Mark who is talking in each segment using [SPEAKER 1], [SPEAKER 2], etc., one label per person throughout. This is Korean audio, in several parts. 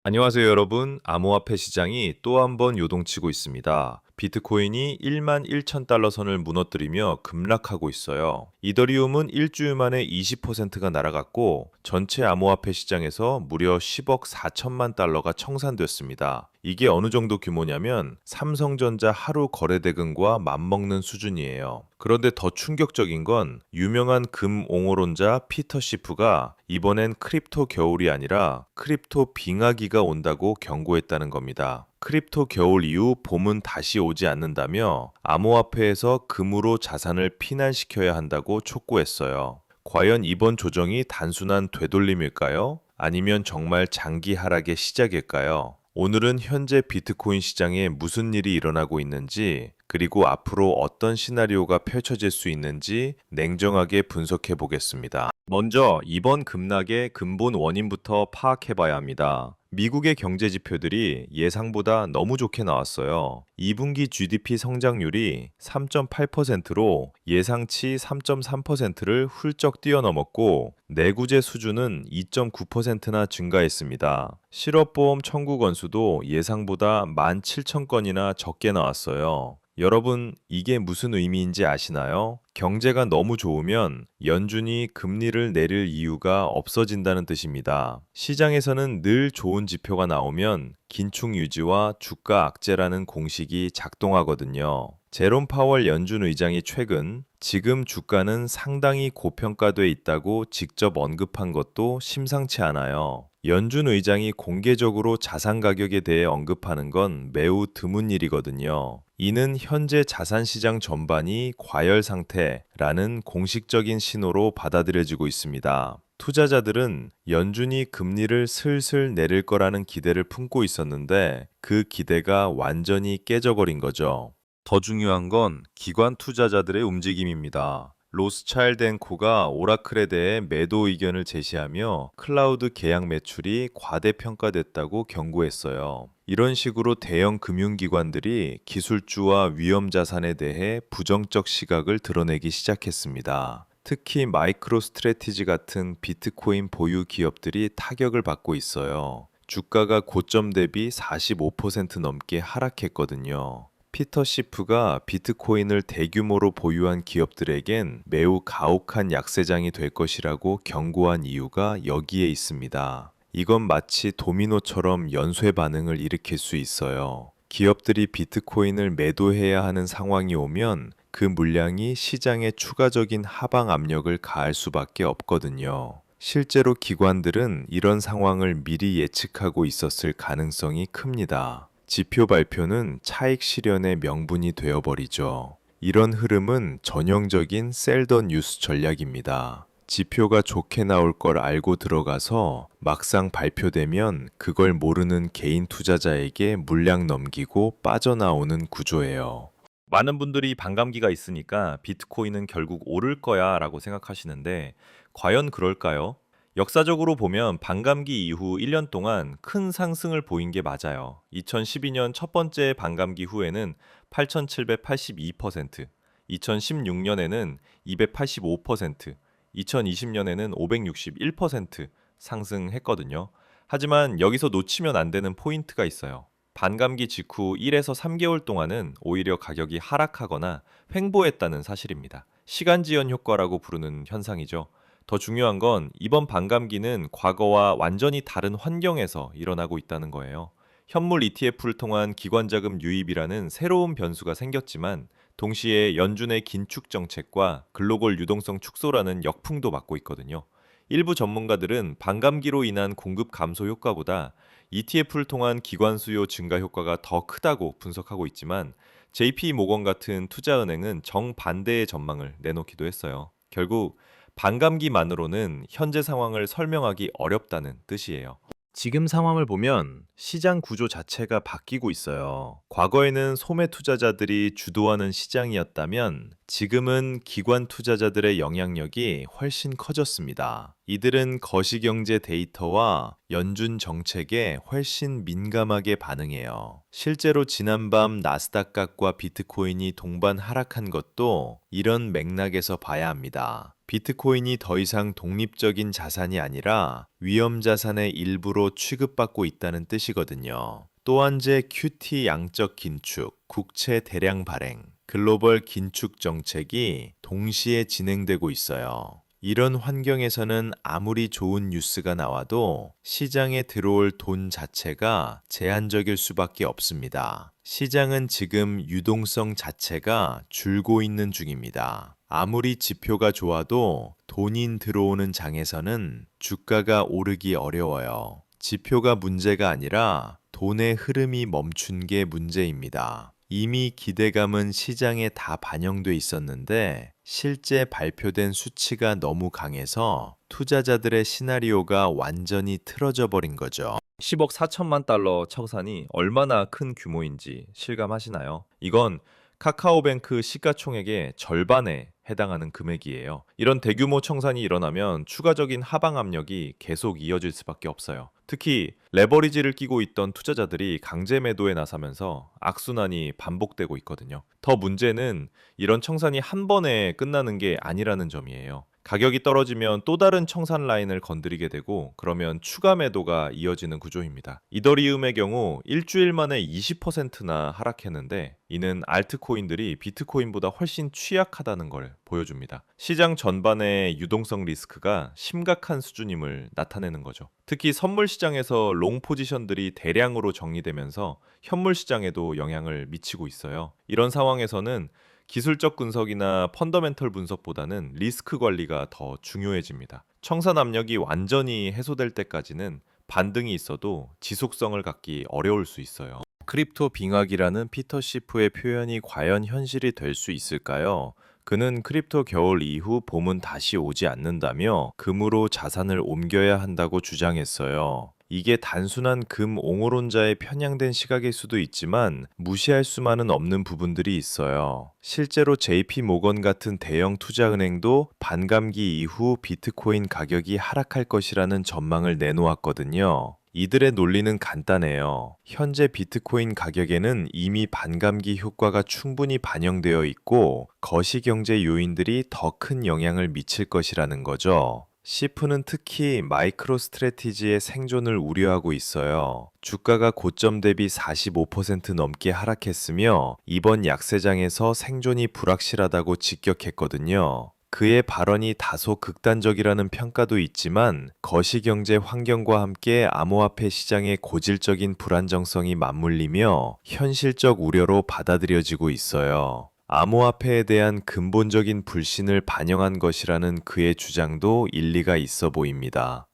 [SPEAKER 1] 안녕하세요, 여러분. 암호화폐 시장이 또 한 번 요동치고 있습니다. 비트코인이 1만 1천 달러 선을 무너뜨리며 급락하고 있어요. 이더리움은 일주일 만에 20%가 날아갔고 전체 암호화폐 시장에서 무려 10억 4천만 달러가 청산됐습니다. 이게 어느 정도 규모냐면 삼성전자 하루 거래 대금과 맞먹는 수준이에요. 그런데 더 충격적인 건 유명한 금 옹호론자 피터 시프가 이번엔 크립토 겨울이 아니라 크립토 빙하기가 온다고 경고했다는 겁니다. 크립토 겨울 이후 봄은 다시 오지 않는다며 암호화폐에서 금으로 자산을 피난시켜야 한다고 촉구했어요. 과연 이번 조정이 단순한 되돌림일까요? 아니면 정말 장기 하락의 시작일까요? 오늘은 현재 비트코인 시장에 무슨 일이 일어나고 있는지, 그리고 앞으로 어떤 시나리오가 펼쳐질 수 있는지 냉정하게 분석해 보겠습니다. 먼저 이번 급락의 근본 원인부터 파악해 봐야 합니다. 미국의 경제 지표들이 예상보다 너무 좋게 나왔어요. 2분기 GDP 성장률이 3.8%로 예상치 3.3%를 훌쩍 뛰어넘었고 내구재 수준은 2.9%나 증가했습니다. 실업보험 청구 건수도 예상보다 17,000건이나 적게 나왔어요. 여러분, 이게 무슨 의미인지 아시나요? 경제가 너무 좋으면 연준이 금리를 내릴 이유가 없어진다는 뜻입니다. 시장에서는 늘 좋은 지표가 나오면 긴축 유지와 주가 악재라는 공식이 작동하거든요. 제롬 파월 연준 의장이 최근 지금 주가는 상당히 고평가돼 있다고 직접 언급한 것도 심상치 않아요. 연준 의장이 공개적으로 자산 가격에 대해 언급하는 건 매우 드문 일이거든요. 이는 현재 자산 시장 전반이 과열 상태라는 공식적인 신호로 받아들여지고 있습니다. 투자자들은 연준이 금리를 슬슬 내릴 거라는 기대를 품고 있었는데 그 기대가 완전히 깨져버린 거죠. 더 중요한 건 기관 투자자들의 움직임입니다. 로스차일드 앤 코가 오라클에 대해 매도 의견을 제시하며 클라우드 계약 매출이 과대평가됐다고 경고했어요. 이런 식으로 대형 금융기관들이 기술주와 위험 자산에 대해 부정적 시각을 드러내기 시작했습니다. 특히 마이크로 스트래티지 같은 비트코인 보유 기업들이 타격을 받고 있어요. 주가가 고점 대비 45% 넘게 하락했거든요. 피터 시프가 비트코인을 대규모로 보유한 기업들에겐 매우 가혹한 약세장이 될 것이라고 경고한 이유가 여기에 있습니다. 이건 마치 도미노처럼 연쇄 반응을 일으킬 수 있어요. 기업들이 비트코인을 매도해야 하는 상황이 오면 그 물량이 시장에 추가적인 하방 압력을 가할 수밖에 없거든요. 실제로 기관들은 이런 상황을 미리 예측하고 있었을 가능성이 큽니다. 지표 발표는 차익 실현의 명분이 되어버리죠. 이런 흐름은 전형적인 셀 더 뉴스 전략입니다. 지표가 좋게 나올 걸 알고 들어가서 막상 발표되면 그걸 모르는 개인 투자자에게 물량 넘기고 빠져나오는 구조예요. 많은 분들이 반감기가 있으니까 비트코인은 결국 오를 거야 라고 생각하시는데 과연 그럴까요? 역사적으로 보면 반감기 이후 1년 동안 큰 상승을 보인 게 맞아요. 2012년 첫 번째 반감기 후에는 8,782%, 2016년에는 285%, 2020년에는 561% 상승했거든요. 하지만 여기서 놓치면 안 되는 포인트가 있어요. 반감기 직후 1에서 3개월 동안은 오히려 가격이 하락하거나 횡보했다는 사실입니다. 시간 지연 효과라고 부르는 현상이죠. 더 중요한 건 이번 반감기는 과거와 완전히 다른 환경에서 일어나고 있다는 거예요. 현물 ETF를 통한 기관 자금 유입이라는 새로운 변수가 생겼지만 동시에 연준의 긴축 정책과 글로벌 유동성 축소라는 역풍도 맞고 있거든요. 일부 전문가들은 반감기로 인한 공급 감소 효과보다 ETF를 통한 기관 수요 증가 효과가 더 크다고 분석하고 있지만 JP 모건 같은 투자은행은 정반대의 전망을 내놓기도 했어요. 결국 반감기만으로는 현재 상황을 설명하기 어렵다는 뜻이에요. 지금 상황을 보면 시장 구조 자체가 바뀌고 있어요. 과거에는 소매 투자자들이 주도하는 시장이었다면 지금은 기관 투자자들의 영향력이 훨씬 커졌습니다. 이들은 거시경제 데이터와 연준 정책에 훨씬 민감하게 반응해요. 실제로 지난밤 나스닥 값과 비트코인이 동반 하락한 것도 이런 맥락에서 봐야 합니다. 비트코인이 더 이상 독립적인 자산이 아니라 위험 자산의 일부로 취급받고 있다는 뜻이거든요. 또 한제 QT 양적 긴축, 국채 대량 발행, 글로벌 긴축 정책이 동시에 진행되고 있어요. 이런 환경에서는 아무리 좋은 뉴스가 나와도 시장에 들어올 돈 자체가 제한적일 수밖에 없습니다. 시장은 지금 유동성 자체가 줄고 있는 중입니다. 아무리 지표가 좋아도 돈이 들어오는 장에서는 주가가 오르기 어려워요. 지표가 문제가 아니라 돈의 흐름이 멈춘 게 문제입니다. 이미 기대감은 시장에 다 반영돼 있었는데 실제 발표된 수치가 너무 강해서 투자자들의 시나리오가 완전히 틀어져 버린 거죠. 10억 4천만 달러 청산이 얼마나 큰 규모인지 실감하시나요? 이건 카카오뱅크 시가총액의 절반에 해당하는 금액이에요. 이런 대규모 청산이 일어나면 추가적인 하방 압력이 계속 이어질 수밖에 없어요. 특히 레버리지를 끼고 있던 투자자들이 강제 매도에 나서면서 악순환이 반복되고 있거든요. 더 문제는 이런 청산이 한 번에 끝나는 게 아니라는 점이에요. 가격이 떨어지면 또 다른 청산 라인을 건드리게 되고 그러면 추가 매도가 이어지는 구조입니다. 이더리움의 경우 일주일 만에 20%나 하락했는데 이는 알트코인들이 비트코인보다 훨씬 취약하다는 걸 보여줍니다. 시장 전반의 유동성 리스크가 심각한 수준임을 나타내는 거죠. 특히 선물 시장에서 롱 포지션들이 대량으로 정리되면서 현물 시장에도 영향을 미치고 있어요. 이런 상황에서는 기술적 분석이나 펀더멘털 분석보다는 리스크 관리가 더 중요해집니다. 청산 압력이 완전히 해소될 때까지는 반등이 있어도 지속성을 갖기 어려울 수 있어요. 크립토 빙하기라는 피터 시프의 표현이 과연 현실이 될 수 있을까요? 그는 크립토 겨울 이후 봄은 다시 오지 않는다며 금으로 자산을 옮겨야 한다고 주장했어요. 이게 단순한 금 옹호론자의 편향된 시각일 수도 있지만 무시할 수만은 없는 부분들이 있어요. 실제로 JP 모건 같은 대형 투자은행도 반감기 이후 비트코인 가격이 하락할 것이라는 전망을 내놓았거든요. 이들의 논리는 간단해요. 현재 비트코인 가격에는 이미 반감기 효과가 충분히 반영되어 있고 거시경제 요인들이 더 큰 영향을 미칠 것이라는 거죠. 시프는 특히 마이크로 스트래티지의 생존을 우려하고 있어요. 주가가 고점 대비 45% 넘게 하락했으며 이번 약세장에서 생존이 불확실하다고 직격했거든요. 그의 발언이 다소 극단적이라는 평가도 있지만 거시경제 환경과 함께 암호화폐 시장의 고질적인 불안정성이 맞물리며 현실적 우려로 받아들여지고 있어요. 암호화폐에 대한 근본적인 불신을 반영한 것이라는 그의 주장도 일리가 있어 보입니다.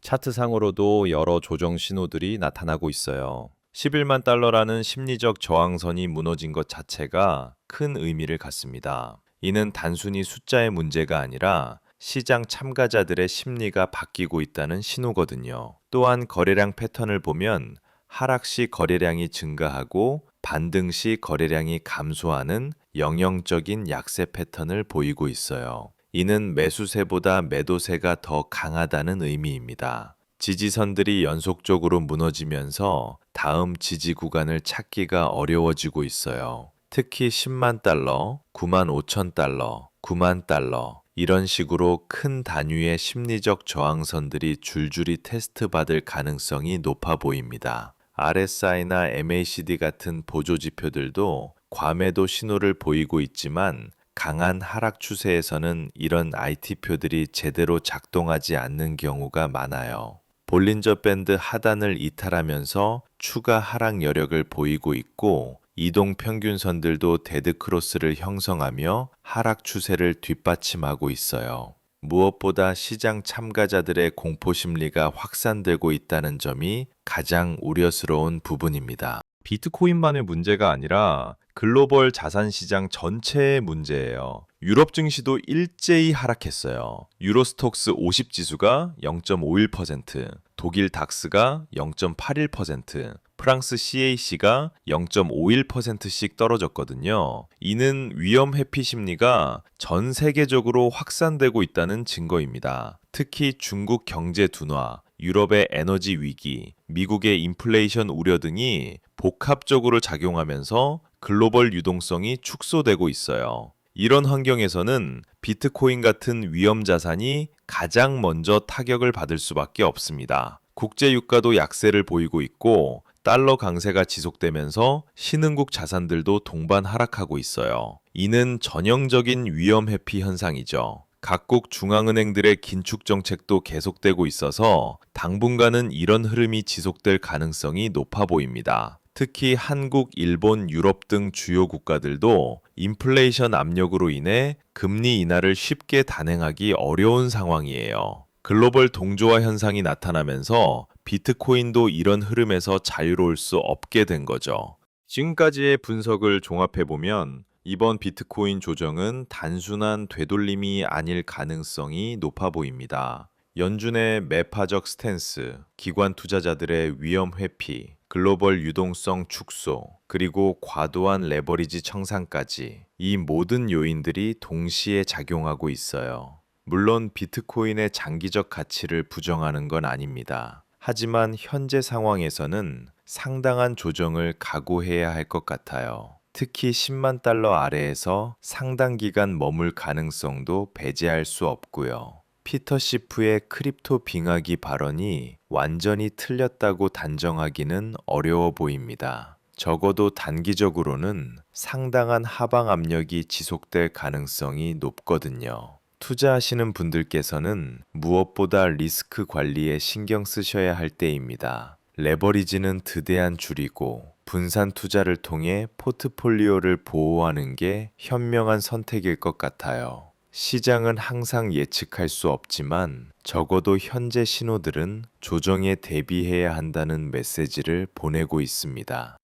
[SPEAKER 1] 차트상으로도 여러 조정 신호들이 나타나고 있어요. 11만 달러라는 심리적 저항선이 무너진 것 자체가 큰 의미를 갖습니다. 이는 단순히 숫자의 문제가 아니라 시장 참가자들의 심리가 바뀌고 있다는 신호거든요. 또한 거래량 패턴을 보면 하락 시 거래량이 증가하고 반등 시 거래량이 감소하는 영형적인 약세 패턴을 보이고 있어요. 이는 매수세보다 매도세가 더 강하다는 의미입니다. 지지선들이 연속적으로 무너지면서 다음 지지 구간을 찾기가 어려워지고 있어요. 특히 10만 달러, 9만 5천 달러, 9만 달러 이런 식으로 큰 단위의 심리적 저항선들이 줄줄이 테스트받을 가능성이 높아 보입니다. RSI나 MACD 같은 보조 지표들도 과매도 신호를 보이고 있지만 강한 하락 추세에서는 이런 IT표들이 제대로 작동하지 않는 경우가 많아요. 볼린저 밴드 하단을 이탈하면서 추가 하락 여력을 보이고 있고 이동 평균선들도 데드크로스를 형성하며 하락 추세를 뒷받침하고 있어요. 무엇보다 시장 참가자들의 공포 심리가 확산되고 있다는 점이 가장 우려스러운 부분입니다. 비트코인만의 문제가 아니라 글로벌 자산 시장 전체의 문제예요. 유럽 증시도 일제히 하락했어요. 유로스톡스 50 지수가 0.51%, 독일 닥스가 0.81%, 프랑스 CAC가 0.51%씩 떨어졌거든요. 이는 위험 회피 심리가 전 세계적으로 확산되고 있다는 증거입니다. 특히 중국 경제 둔화, 유럽의 에너지 위기, 미국의 인플레이션 우려 등이 복합적으로 작용하면서 글로벌 유동성이 축소되고 있어요. 이런 환경에서는 비트코인 같은 위험 자산이 가장 먼저 타격을 받을 수밖에 없습니다. 국제 유가도 약세를 보이고 있고 달러 강세가 지속되면서 신흥국 자산들도 동반 하락하고 있어요. 이는 전형적인 위험 회피 현상이죠. 각국 중앙은행들의 긴축 정책도 계속되고 있어서 당분간은 이런 흐름이 지속될 가능성이 높아 보입니다. 특히 한국, 일본, 유럽 등 주요 국가들도 인플레이션 압력으로 인해 금리 인하를 쉽게 단행하기 어려운 상황이에요. 글로벌 동조화 현상이 나타나면서 비트코인도 이런 흐름에서 자유로울 수 없게 된 거죠. 지금까지의 분석을 종합해보면 이번 비트코인 조정은 단순한 되돌림이 아닐 가능성이 높아 보입니다. 연준의 매파적 스탠스, 기관 투자자들의 위험 회피, 글로벌 유동성 축소, 그리고 과도한 레버리지 청산까지 이 모든 요인들이 동시에 작용하고 있어요. 물론 비트코인의 장기적 가치를 부정하는 건 아닙니다. 하지만 현재 상황에서는 상당한 조정을 각오해야 할 것 같아요. 특히 10만 달러 아래에서 상당 기간 머물 가능성도 배제할 수 없고요. 피터 시프의 크립토 빙하기 발언이 완전히 틀렸다고 단정하기는 어려워 보입니다. 적어도 단기적으로는 상당한 하방 압력이 지속될 가능성이 높거든요. 투자하시는 분들께서는 무엇보다 리스크 관리에 신경 쓰셔야 할 때입니다. 레버리지는 드대한 줄이고 분산 투자를 통해 포트폴리오를 보호하는 게 현명한 선택일 것 같아요. 시장은 항상 예측할 수 없지만 적어도 현재 신호들은 조정에 대비해야 한다는 메시지를 보내고 있습니다.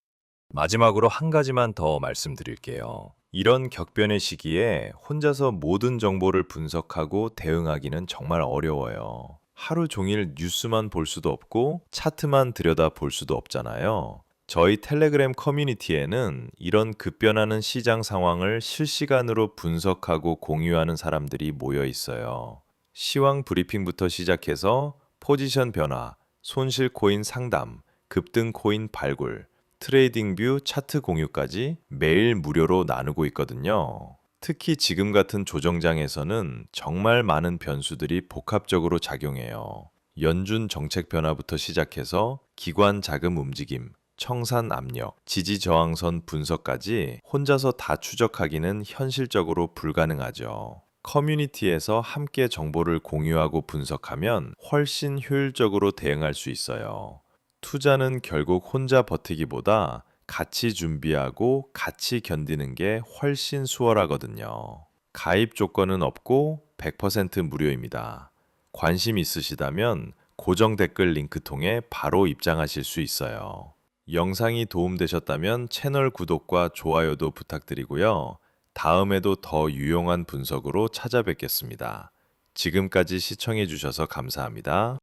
[SPEAKER 1] 마지막으로 한 가지만 더 말씀드릴게요. 이런 격변의 시기에 혼자서 모든 정보를 분석하고 대응하기는 정말 어려워요. 하루 종일 뉴스만 볼 수도 없고 차트만 들여다 볼 수도 없잖아요. 저희 텔레그램 커뮤니티에는 이런 급변하는 시장 상황을 실시간으로 분석하고 공유하는 사람들이 모여 있어요. 시황 브리핑부터 시작해서 포지션 변화, 손실 코인 상담, 급등 코인 발굴, 트레이딩 뷰 차트 공유까지 매일 무료로 나누고 있거든요. 특히 지금 같은 조정장에서는 정말 많은 변수들이 복합적으로 작용해요. 연준 정책 변화부터 시작해서 기관 자금 움직임, 청산 압력, 지지 저항선 분석까지 혼자서 다 추적하기는 현실적으로 불가능하죠. 커뮤니티에서 함께 정보를 공유하고 분석하면 훨씬 효율적으로 대응할 수 있어요. 투자는 결국 혼자 버티기보다 같이 준비하고 같이 견디는 게 훨씬 수월하거든요. 가입 조건은 없고 100% 무료입니다. 관심 있으시다면 고정 댓글 링크 통해 바로 입장하실 수 있어요. 영상이 도움되셨다면 채널 구독과 좋아요도 부탁드리고요. 다음에도 더 유용한 분석으로 찾아뵙겠습니다. 지금까지 시청해 주셔서 감사합니다.